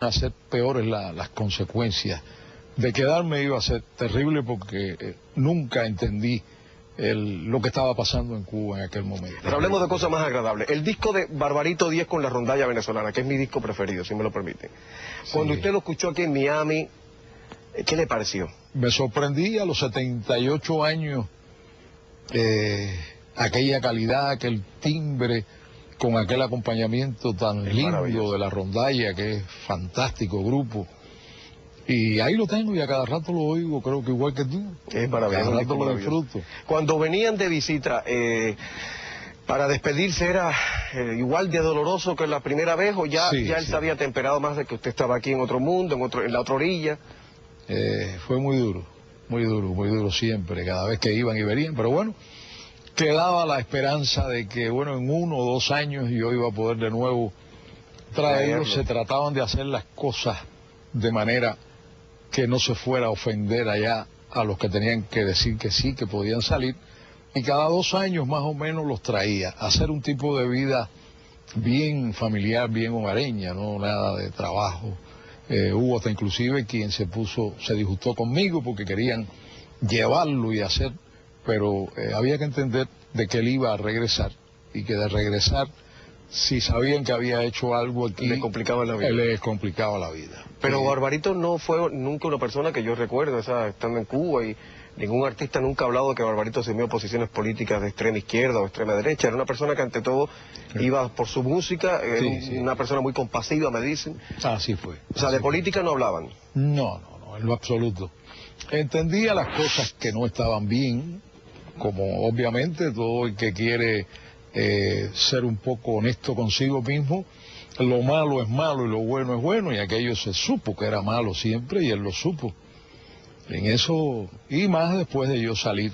a ser peores las consecuencias. De quedarme iba a ser terrible porque nunca entendí lo que estaba pasando en Cuba en aquel momento. Pero hablemos de cosas más agradables. El disco de Barbarito 10 con la rondalla venezolana, que es mi disco preferido, si me lo permiten. Cuando usted lo escuchó aquí en Miami, ¿qué le pareció? Me sorprendí a los 78 años, aquella calidad, aquel timbre, con aquel acompañamiento tan lindo de la rondalla, que es fantástico grupo. Y ahí lo tengo y a cada rato lo oigo, creo que igual que tú. Es maravilloso. Cada rato lo disfruto. Cuando venían de visita, para despedirse, ¿era igual de doloroso que la primera vez o ya él se había temperado más de que usted estaba aquí en otro mundo, en la otra orilla? Fue muy duro siempre, cada vez que iban y venían, pero bueno, quedaba la esperanza de que, bueno, en 1 o 2 años yo iba a poder de nuevo traerlos. Se trataban de hacer las cosas de manera que no se fuera a ofender allá a los que tenían que decir que sí, que podían salir, y cada 2 años más o menos los traía, a hacer un tipo de vida bien familiar, bien hogareña, no nada de trabajo. Hubo hasta inclusive quien se disgustó conmigo porque querían llevarlo y hacer, pero había que entender de que él iba a regresar, y que de regresar, si sabían que había hecho algo aquí, le complicaba la vida. Les complicaba la vida. Pero Barbarito no fue nunca una persona que yo recuerdo, estando en Cuba, y ningún artista nunca ha hablado de que Barbarito asumió posiciones políticas de extrema izquierda o extrema derecha. Era una persona que ante todo iba por su música, una persona muy compasiva, me dicen. Así fue. O sea, de política no hablaban. No, en lo absoluto. Entendía las cosas que no estaban bien, como obviamente todo el que quiere ser un poco honesto consigo mismo. Lo malo es malo y lo bueno es bueno, y aquello se supo que era malo siempre y él lo supo. En eso, y más después de yo salir,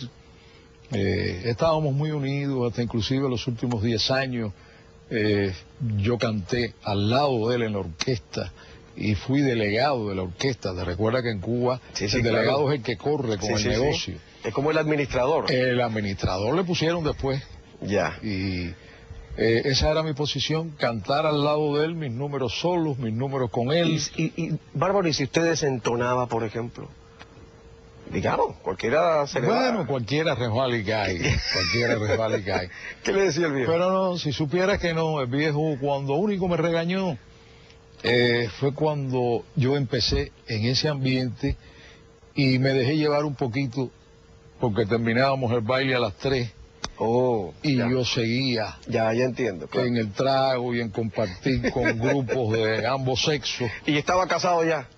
estábamos muy unidos, hasta inclusive los últimos 10 años yo canté al lado de él en la orquesta y fui delegado de la orquesta. Te recuerda que en Cuba el delegado es el que corre con el negocio. Es como el administrador. El administrador le pusieron después. Ya. Y esa era mi posición, cantar al lado de él, mis números solos, mis números con él. Y Bárbaro, ¿y si usted desentonaba, por ejemplo? Digamos, cualquiera se le Bueno, cualquiera resbala y cae, ¿Qué le decía el viejo? Pero no, si supieras que no, el viejo cuando único me regañó fue cuando yo empecé en ese ambiente y me dejé llevar un poquito, porque terminábamos el baile a las 3. Yo seguía ya entiendo, claro, en el trago y en compartir con grupos de ambos sexos. ¿Y estaba casado ya?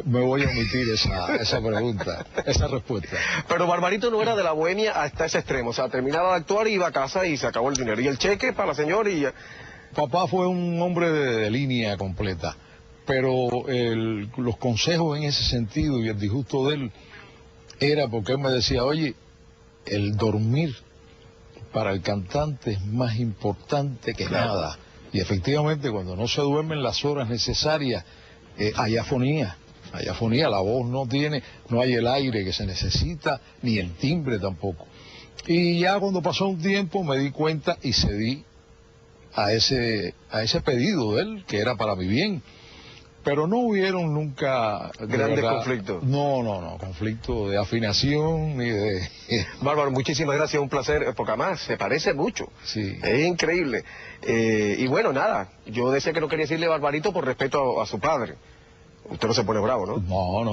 Me voy a omitir esa pregunta, esa respuesta. Pero Barbarito no era de la bohemia hasta ese extremo, o sea, terminaba de actuar y iba a casa y se acabó el dinero. Y el cheque para la señora y... Papá fue un hombre de línea completa, pero los consejos en ese sentido y el disgusto de él era porque él me decía, oye, el dormir para el cantante es más importante que nada. Y efectivamente, cuando no se duermen las horas necesarias, hay afonía, la voz no hay el aire que se necesita, ni el timbre tampoco. Y ya cuando pasó un tiempo me di cuenta y cedí a ese pedido de él, que era para mi bien. Pero no hubieron nunca... grandes conflictos. No, conflicto de afinación ni de... Bárbaro, muchísimas gracias, un placer, porque además se parece mucho. Sí. Es increíble. Y bueno, nada, yo decía que no quería decirle Barbarito por respeto a su padre. Usted no se pone bravo, ¿no?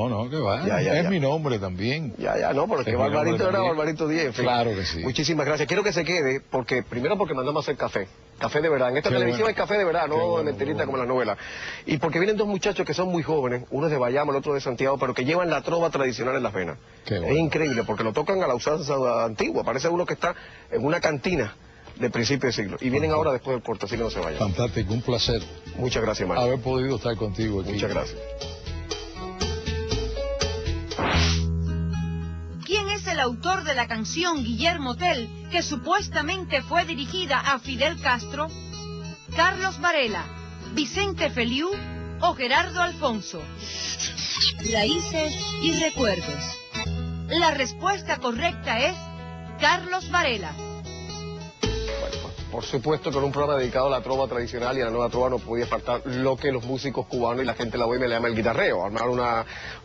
No, que va. Es mi nombre también. No, porque Barbarito era Barbarito 10. En fin. Claro que sí. Muchísimas gracias. Quiero que se quede, primero porque mandamos a hacer café. Café de verdad. En esta televisión hay café de verdad, no de mentirita como en la novela. Y porque vienen 2 muchachos que son muy jóvenes, uno es de Bayamo, el otro de Santiago, pero que llevan la trova tradicional en las venas. Es increíble, porque lo tocan a la usanza antigua. Parece uno que está en una cantina de principio de siglo. Y vienen ahora después del corte, así que no se vayan. Fantástico, un placer. Muchas gracias, Mario. Haber podido estar contigo aquí. Muchas gracias. ¿Quién es el autor de la canción Guillermo Tell, que supuestamente fue dirigida a Fidel Castro? ¿Carlos Varela, Vicente Feliú o Gerardo Alfonso? Raíces y recuerdos. La respuesta correcta es Carlos Varela. Por supuesto que en un programa dedicado a la trova tradicional y a la nueva trova no podía faltar lo que los músicos cubanos y la gente de la bohemia le llama el guitarreo, armar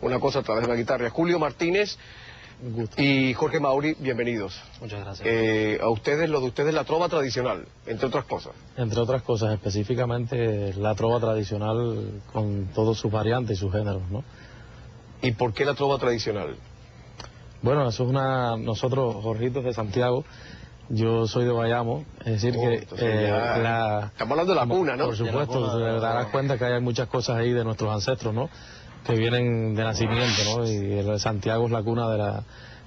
una cosa a través de la guitarra. Julio Martínez y Jorge Mauri, bienvenidos. Muchas gracias. A ustedes, lo de ustedes la trova tradicional, entre otras cosas. Entre otras cosas, específicamente la trova tradicional con todos sus variantes y sus géneros, ¿no? ¿Y por qué la trova tradicional? Bueno, eso es nosotros, Jorgitos de Santiago, yo soy de Bayamo, es decir que estamos hablando de la cuna, ¿no? Por supuesto, te darás cuenta que hay muchas cosas ahí de nuestros ancestros, ¿no? Que vienen de nacimiento, ¿no? Y el Santiago es la cuna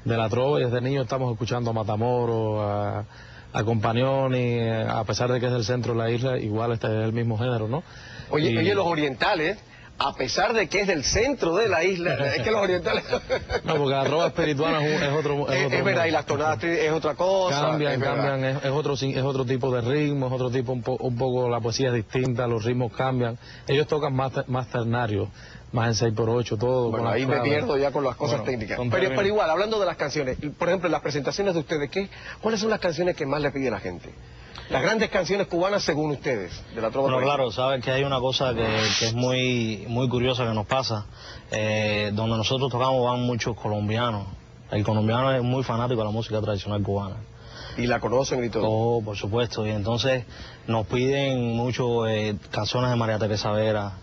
de la trova, y desde niño estamos escuchando a Matamoros, a Compañoni, a pesar de que es del centro de la isla, igual este es el mismo género, ¿no? Oye, los orientales, a pesar de que es del centro de la isla, es que los orientales... No, porque la trova espirituana es otro es verdad, y las tonadas es otra cosa. Cambian, es otro tipo de ritmo, es otro tipo, un poco la poesía es distinta, los ritmos cambian. Ellos tocan más ternarios, más en 6x8, todo. Bueno, con ahí me pierdo ya con las cosas técnicas. Pero igual, hablando de las canciones, por ejemplo, en las presentaciones de ustedes, ¿cuáles son las canciones que más le pide la gente? Las grandes canciones cubanas según ustedes, de la trova. Bueno, claro, sabes que hay una cosa que es muy curiosa que nos pasa. Donde nosotros tocamos van muchos colombianos. El colombiano es muy fanático de la música tradicional cubana. ¿Y la conocen y todo? Oh, por supuesto. Y entonces nos piden mucho canciones de María Teresa Vera,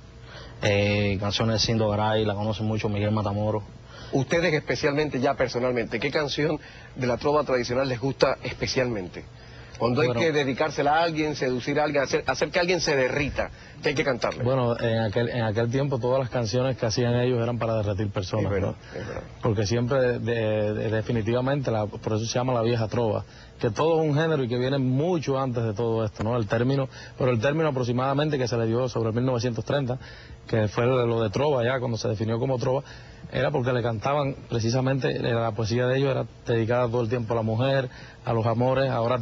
canciones de Cindo Garay, la conocen mucho Miguel Matamoros. Ustedes especialmente, ya personalmente, ¿qué canción de la trova tradicional les gusta especialmente? Cuando hay que dedicársela a alguien, seducir a alguien, hacer que alguien se derrita, que hay que cantarle. Bueno, en aquel tiempo todas las canciones que hacían ellos eran para derretir personas, es verdad, ¿no? Es verdad. Porque siempre, definitivamente, por eso se llama la vieja trova, que todo es un género y que viene mucho antes de todo esto, ¿no? Pero el término aproximadamente que se le dio sobre 1930, que fue lo de trova ya, cuando se definió como trova, era porque le cantaban, precisamente, la poesía de ellos era dedicada todo el tiempo a la mujer, a los amores. Ahora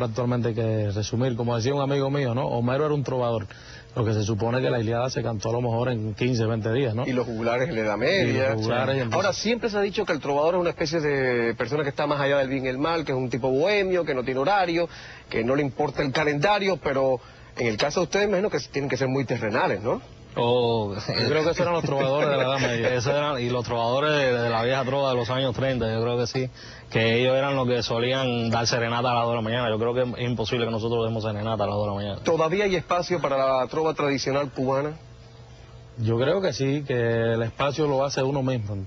actualmente hay que resumir, como decía un amigo mío, ¿no? Homero era un trovador, lo que se supone que la Ilíada se cantó a lo mejor en 15, 20 días, ¿no? Y los juglares en la Edad Media. Entonces... Ahora, siempre se ha dicho que el trovador es una especie de persona que está más allá del bien y el mal, que es un tipo bohemio, que no tiene horario, que no le importa el calendario, pero en el caso de ustedes, me imagino que tienen que ser muy terrenales, ¿no? Oh, yo creo que esos eran los trovadores de la Edad Media. Y los trovadores de la vieja trova de los años 30, yo creo que sí, que ellos eran los que solían dar serenata a las 2 de la mañana. Yo creo que es imposible que nosotros demos serenata a las 2 de la mañana. ¿Todavía hay espacio para la trova tradicional cubana? Yo creo que sí, que el espacio lo hace uno mismo.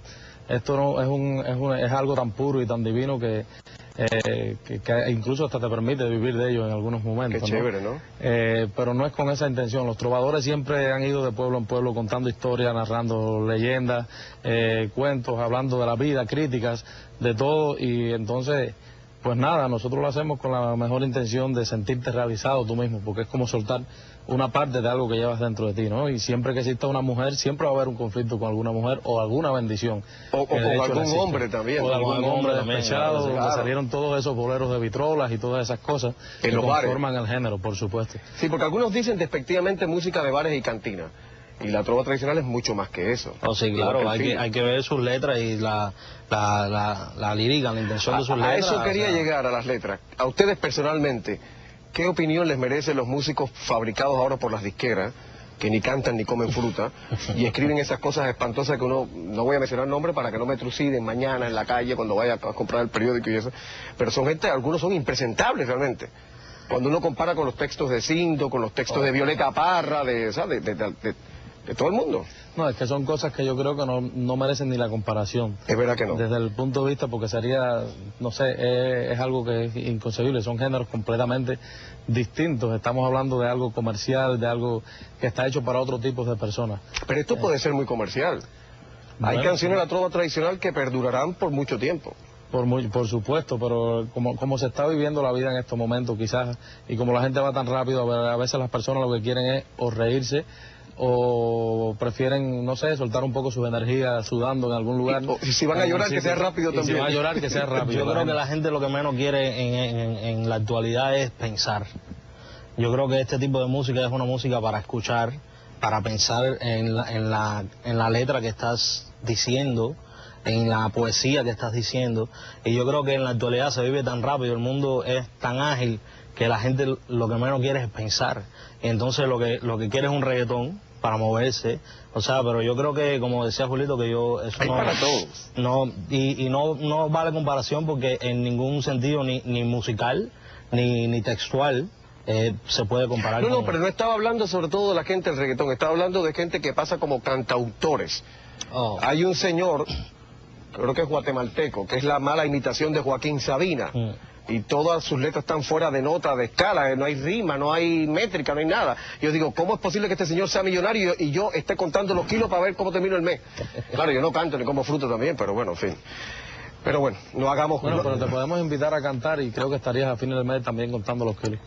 Esto no es algo tan puro y tan divino que incluso hasta te permite vivir de ello en algunos momentos. Qué chévere, ¿no? Pero no es con esa intención. Los trovadores siempre han ido de pueblo en pueblo contando historias, narrando leyendas, cuentos, hablando de la vida, críticas, de todo, y entonces, pues nada, nosotros lo hacemos con la mejor intención de sentirte realizado tú mismo, porque es como soltar una parte de algo que llevas dentro de ti, ¿no? Y siempre que exista una mujer, siempre va a haber un conflicto con alguna mujer o alguna bendición. O con algún hombre también. O algún hombre también, despechado, claro. donde salieron todos esos boleros de vitrolas y todas esas cosas que conforman el género, por supuesto. Sí, porque algunos dicen despectivamente música de bares y cantinas. Y la trova tradicional es mucho más que eso. Oh, sí, claro, hay que ver sus letras y la lírica, la intención de sus letras. A eso quería llegar, a las letras. A ustedes personalmente, ¿qué opinión les merecen los músicos fabricados ahora por las disqueras, que ni cantan ni comen fruta, y escriben esas cosas espantosas que uno, no voy a mencionar nombres para que no me truciden mañana en la calle cuando vaya a comprar el periódico y eso, pero son gente, algunos son impresentables realmente. Cuando uno compara con los textos de Cindo, con los textos de Violeta Parra, de todo el mundo. No, es que son cosas que yo creo que no merecen ni la comparación. Es verdad que no. Desde el punto de vista, porque sería, no sé, es algo que es inconcebible, son géneros completamente distintos. Estamos hablando de algo comercial, de algo que está hecho para otro tipo de personas. Pero esto puede ser muy comercial. Hay canciones de la trova tradicional que perdurarán por mucho tiempo. Por supuesto, pero como se está viviendo la vida en estos momentos quizás, y como la gente va tan rápido, a veces las personas lo que quieren es o reírse, o prefieren, no sé, soltar un poco sus energías sudando en algún lugar. Y si van a llorar, que sea rápido también. Si van a llorar, que sea rápido. Yo creo que la gente lo que menos quiere en la actualidad es pensar. Yo creo que este tipo de música es una música para escuchar, para pensar en la letra que estás diciendo, en la poesía que estás diciendo. Y yo creo que en la actualidad se vive tan rápido, el mundo es tan ágil, que la gente lo que menos quiere es pensar. Y entonces lo que quiere es un reggaetón para moverse. O sea, pero yo creo que, como decía Julito, que eso hay no... para todos. No, y no vale comparación porque en ningún sentido, ni musical, ni textual, se puede comparar. No, pero no estaba hablando sobre todo de la gente del reggaetón, estaba hablando de gente que pasa como cantautores. Oh. Hay un señor, creo que es guatemalteco, que es la mala imitación de Joaquín Sabina. Y todas sus letras están fuera de nota, de escala, no hay rima, no hay métrica, no hay nada. Yo digo, ¿cómo es posible que este señor sea millonario y yo esté contando los kilos para ver cómo termino el mes? Claro, yo no canto ni como fruto también, pero bueno, en fin. Pero bueno, no hagamos... Bueno, pero te podemos invitar a cantar y creo que estarías a fin del mes también contando los kilos.